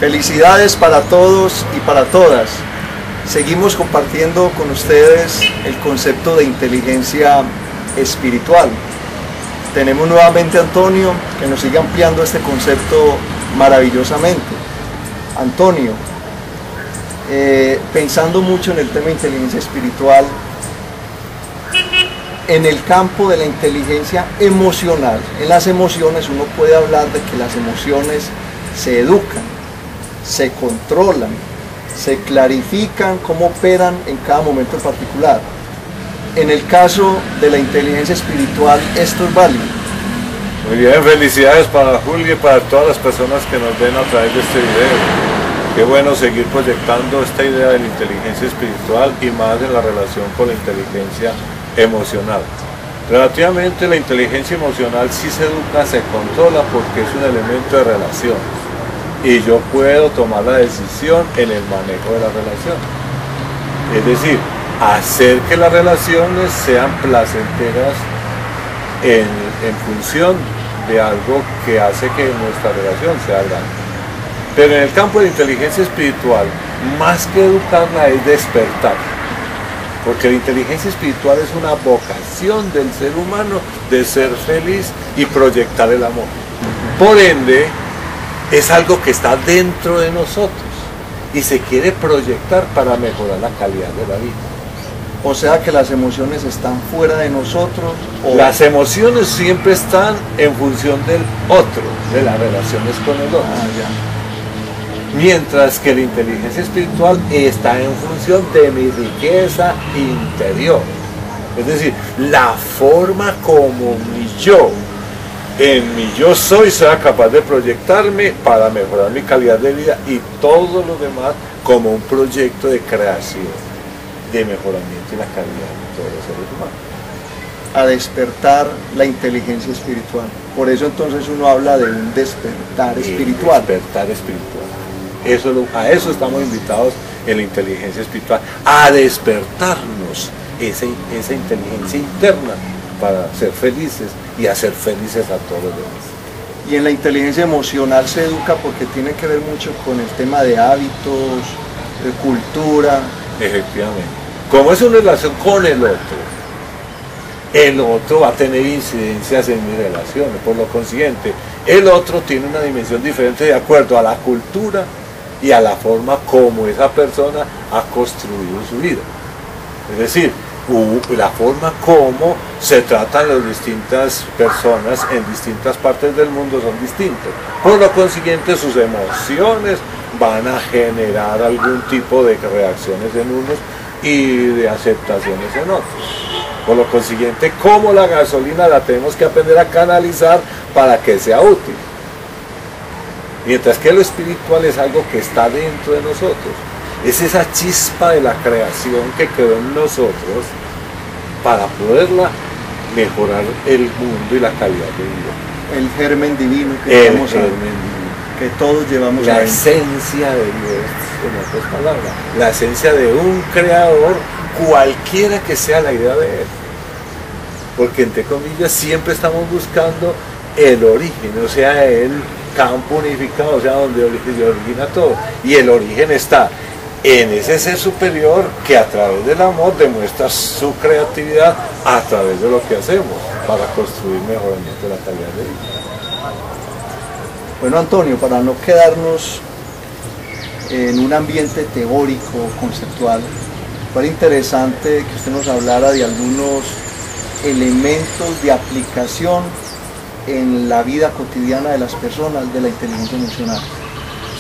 Felicidades para todos y para todas. Seguimos compartiendo con ustedes el concepto de inteligencia espiritual. Tenemos nuevamente a Antonio que nos sigue ampliando este concepto maravillosamente. Antonio, pensando mucho en el tema de inteligencia espiritual, en el campo de la inteligencia emocional, en las emociones uno puede hablar de que las emociones se educan, se controlan, se clarifican cómo operan en cada momento en particular. En el caso de la inteligencia espiritual, ¿esto es válido? Muy bien, felicidades para Julio y para todas las personas que nos ven a través de este video. Qué bueno seguir proyectando esta idea de la inteligencia espiritual y más en la relación con la inteligencia emocional. Relativamente la inteligencia emocional sí se educa, se controla porque es un elemento de relación y yo puedo tomar la decisión en el manejo de la relación, es decir, hacer que las relaciones sean placenteras en función de algo que hace que nuestra relación sea grande. Pero en el campo de la inteligencia espiritual, más que educarla es despertar. Porque la inteligencia espiritual es una vocación del ser humano de ser feliz y proyectar el amor. Por ende, es algo que está dentro de nosotros y se quiere proyectar para mejorar la calidad de la vida. O sea que las emociones están fuera de nosotros. Las emociones siempre están en función del otro, de las relaciones con el otro. Mientras que la inteligencia espiritual está en función de mi riqueza interior. Es decir, la forma como en mi yo soy, sea capaz de proyectarme para mejorar mi calidad de vida y todo lo demás como un proyecto de creación, de mejoramiento y la calidad de todos los seres humanos. A despertar la inteligencia espiritual. Por eso entonces uno habla de un despertar espiritual. Despertar espiritual. A eso estamos invitados en la inteligencia espiritual, a despertarnos esa inteligencia interna para ser felices y hacer felices a todos los demás. Y en la inteligencia emocional se educa porque tiene que ver mucho con el tema de hábitos, de cultura. Efectivamente. Como es una relación con el otro va a tener incidencias en mis relaciones. Por lo consiguiente, el otro tiene una dimensión diferente de acuerdo a la cultura y a la forma como esa persona ha construido su vida. Es decir, la forma como se tratan las distintas personas en distintas partes del mundo son distintas. Por lo consiguiente, sus emociones van a generar algún tipo de reacciones en unos y de aceptaciones en otros. Por lo consiguiente, como la gasolina la tenemos que aprender a canalizar para que sea útil. Mientras que lo espiritual es algo que está dentro de nosotros. Es esa chispa de la creación que quedó en nosotros para poderla mejorar el mundo y la calidad de vida. El germen divino que todos llevamos la esencia de Dios, en otras palabras. La esencia de un creador, cualquiera que sea la idea de él. Porque entre comillas siempre estamos buscando el origen, o sea, el campo unificado, o sea, donde origina todo. Y el origen está en ese ser superior que a través del amor demuestra su creatividad a través de lo que hacemos para construir mejoramiento de la calidad de vida. Bueno, Antonio, para no quedarnos en un ambiente teórico, conceptual, fue interesante que usted nos hablara de algunos elementos de aplicación en la vida cotidiana de las personas de la inteligencia emocional.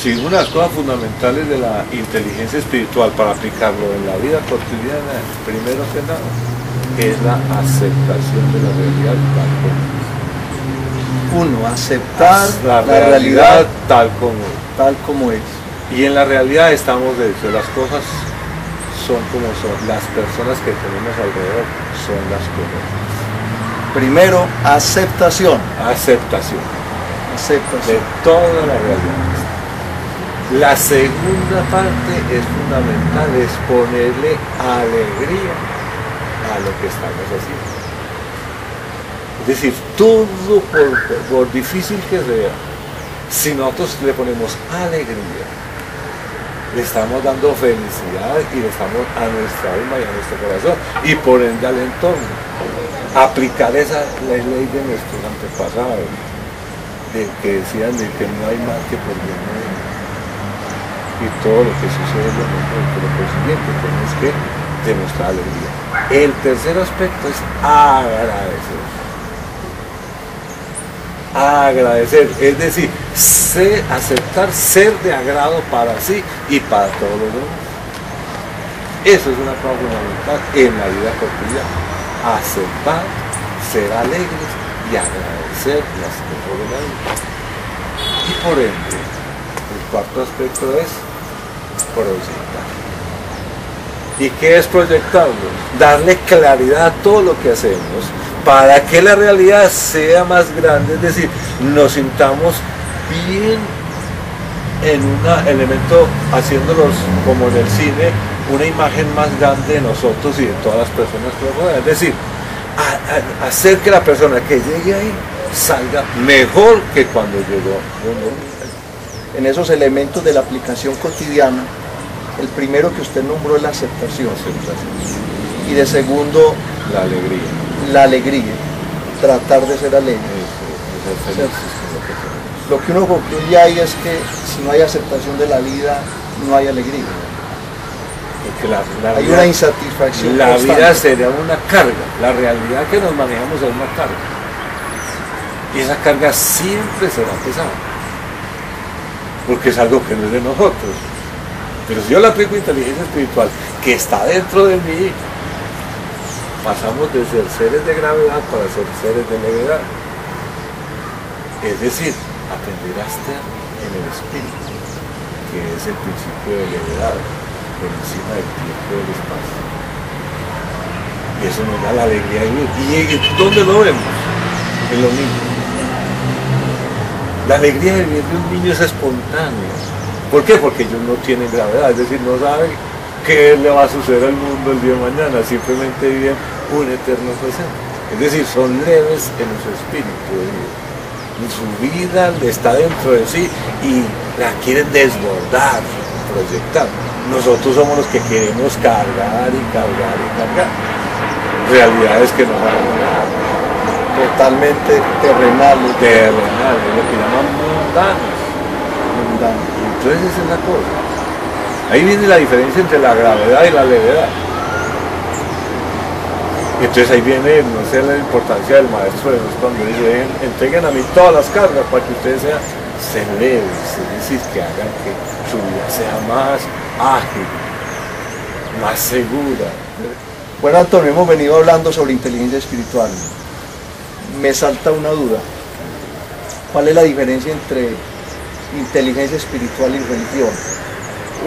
Sí, una de las cosas fundamentales de la inteligencia espiritual para aplicarlo en la vida cotidiana, primero que nada, es la aceptación de la realidad tal como es. Uno, aceptar la realidad tal como es. Y en la realidad estamos de eso, las cosas son como son, las personas que tenemos alrededor son las correctas. Primero, aceptación. Aceptación. Aceptación. De toda la realidad. La segunda parte es fundamental, es ponerle alegría a lo que estamos haciendo. Es decir, todo por difícil que sea, Si nosotros le ponemos alegría, le estamos dando felicidad y le estamos a nuestra alma y a nuestro corazón y por ende al entorno. Aplicar esa la ley de nuestros antepasados, de que decían de que no hay mal que por bien no venga. Y todo lo que sucede es lo mejor, pero por siguiente tenemos que demostrar alegría. El tercer aspecto es agradecer. Agradecer, es decir, aceptar ser de agrado para sí y para todos los demás. Eso es una cosa fundamental en la vida cotidiana. Aceptar, ser alegres y agradecer las cosas de la vida. Y por ende, el cuarto aspecto es proyectar. ¿Y qué es proyectarlo? Darle claridad a todo lo que hacemos para que la realidad sea más grande, es decir, nos sintamos bien en un elemento, haciéndolos como en el cine, una imagen más grande de nosotros y de todas las personas que nos rodean. Es decir, hacer que la persona que llegue ahí salga mejor que cuando llegó. En esos elementos de la aplicación cotidiana, el primero que usted nombró es la aceptación. Y de segundo, la alegría. La alegría, tratar de ser alegre. Lo que uno concluye ahí es que si no hay aceptación de la vida, no hay alegría. Hay una insatisfacción. La vida sería una carga, la realidad que nos manejamos es una carga. Y esa carga siempre será pesada, porque es algo que no es de nosotros. Pero si yo le aplico inteligencia espiritual, que está dentro de mí, pasamos de ser seres de gravedad para ser seres de levedad. Es decir, aprender a estar en el espíritu, que es el principio de levedad, por encima del tiempo y del espacio. Y eso nos da la alegría de vivir. ¿Y dónde lo vemos? En los niños. La alegría de vivir de un niño es espontánea. ¿Por qué? Porque ellos no tienen gravedad, es decir, no saben qué le va a suceder al mundo el día de mañana, simplemente viven un eterno presente. Es decir, son leves en su espíritu de vida. Su vida está dentro de sí y la quieren desbordar, proyectar. Nosotros somos los que queremos cargar y cargar y cargar. Realidades que no van a llegar. Totalmente terrenales. Terrenales, lo que llaman mundanos. Entonces esa es la cosa. Ahí viene la diferencia entre la gravedad y la levedad. Entonces ahí viene, no sé, la importancia del maestro de Dios cuando dice, entreguen a mí todas las cargas para que ustedes sean leves, es decir, que hagan que su vida sea más ágil, más segura. Bueno, Antonio, hemos venido hablando sobre inteligencia espiritual. Me salta una duda. ¿Cuál es la diferencia entre inteligencia espiritual y religión?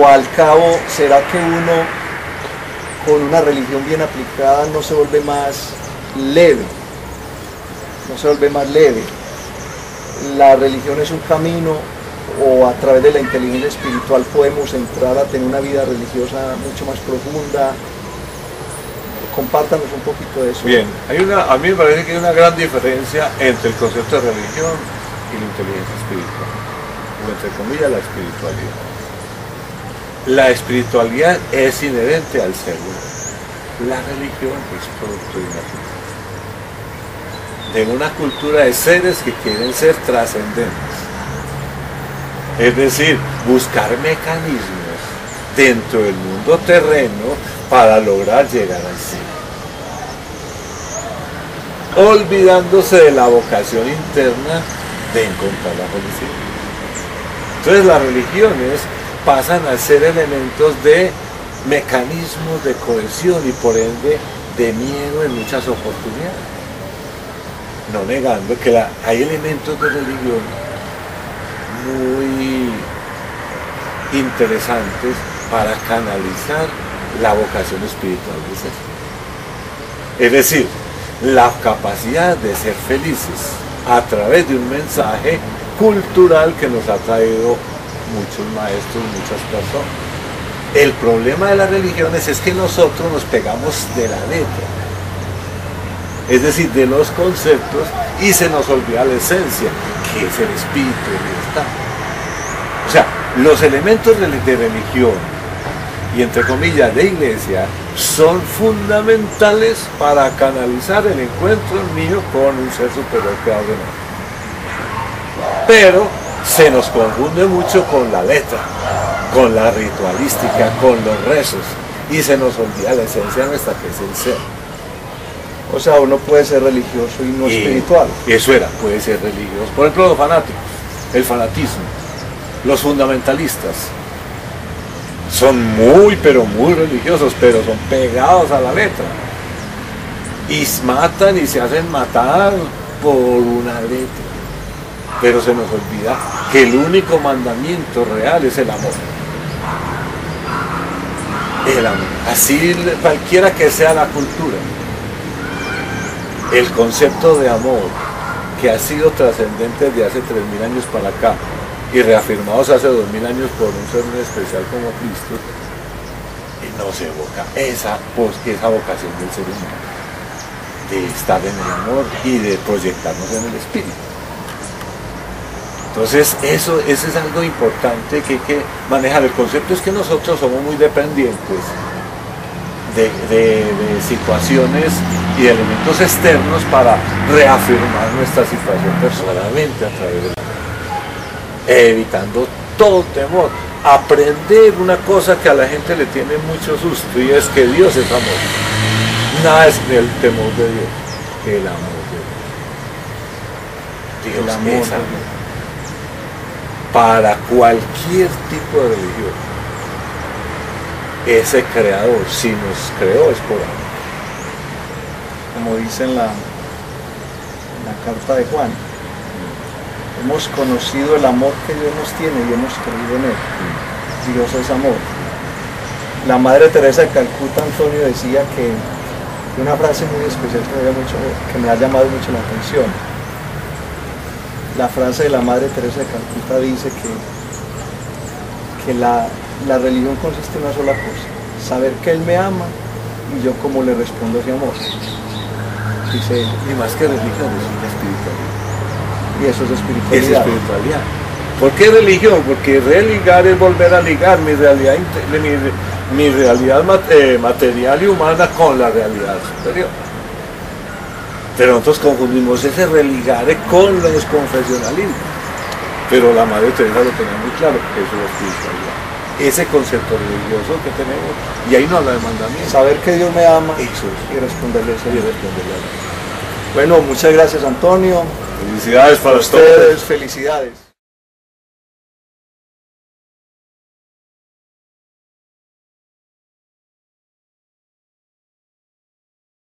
O al cabo, ¿será que uno con una religión bien aplicada no se vuelve más leve? No se vuelve más leve. La religión es un camino, o a través de la inteligencia espiritual podemos entrar a tener una vida religiosa mucho más profunda. Compártanos un poquito de eso. Bien, a mí me parece que hay una gran diferencia entre el concepto de religión y la inteligencia espiritual, o entre comillas la espiritualidad. La espiritualidad es inherente al ser humano. La religión es producto de una cultura de seres que quieren ser trascendentes. Es decir, buscar mecanismos dentro del mundo terreno para lograr llegar al cielo, olvidándose de la vocación interna de encontrar la felicidad. Entonces las religiones pasan a ser elementos de mecanismos de cohesión y por ende de miedo en muchas oportunidades, no negando que hay elementos de religión muy interesantes para canalizar la vocación espiritual del ser. Es decir, la capacidad de ser felices a través de un mensaje cultural que nos ha traído muchos maestros, muchas personas. El problema de las religiones es que nosotros nos pegamos de la letra, es decir, de los conceptos, y se nos olvida la esencia, que es el espíritu de libertad. O sea, los elementos de religión y entre comillas de iglesia son fundamentales para canalizar el encuentro mío con un ser superior creador de nosotros. Pero se nos confunde mucho con la letra, con la ritualística, con los rezos, y se nos olvida la esencia nuestra, que es el ser. O sea, uno puede ser religioso y no espiritual. Eso era, puede ser religioso. Por ejemplo, los fanáticos, el fanatismo, los fundamentalistas, son muy, pero muy religiosos, pero son pegados a la letra. Y matan y se hacen matar por una letra. Pero se nos olvida que el único mandamiento real es el amor. El amor. Así cualquiera que sea la cultura. El concepto de amor que ha sido trascendente desde hace 3000 años para acá y reafirmados hace 2000 años por un ser muy especial como Cristo, nos evoca esa vocación del ser humano, de estar en el amor y de proyectarnos en el espíritu. Entonces eso es algo importante que hay que manejar. El concepto es que nosotros somos muy dependientes de situaciones y de elementos externos para reafirmar nuestra situación personalmente a través del amor, evitando todo temor. Aprender una cosa que a la gente le tiene mucho susto, y es que Dios es amor. Nada es el temor de Dios, el amor de Dios. Dios El amor es amor. Para cualquier tipo de religión, ese creador, si nos creó, es por amor. Como dice en la carta de Juan, hemos conocido el amor que Dios nos tiene y hemos creído en él. Dios es amor. La Madre Teresa de Calcuta, Antonio, decía que una frase muy especial que me ha llamado mucho la atención. La frase de la Madre Teresa de Calcuta dice que la religión consiste en una sola cosa: saber que Él me ama y yo cómo le respondo ese amor. Dice, Y más que religión, es una espiritualidad. y eso es espiritualidad. Es espiritualidad. ¿Por qué religión? Porque religar es volver a ligar mi realidad, material y humana con la realidad superior. Pero nosotros confundimos ese religar con los confesionalismos. Pero la Madre Teresa lo tenía muy claro, que eso es espiritualidad. Ese concepto religioso que tenemos, y ahí no habla de mandamientos. Saber que Dios me ama Eso es. y responderle ese Y amor. responderle a Dios. Bueno, muchas gracias, Antonio. Felicidades para ustedes, felicidades.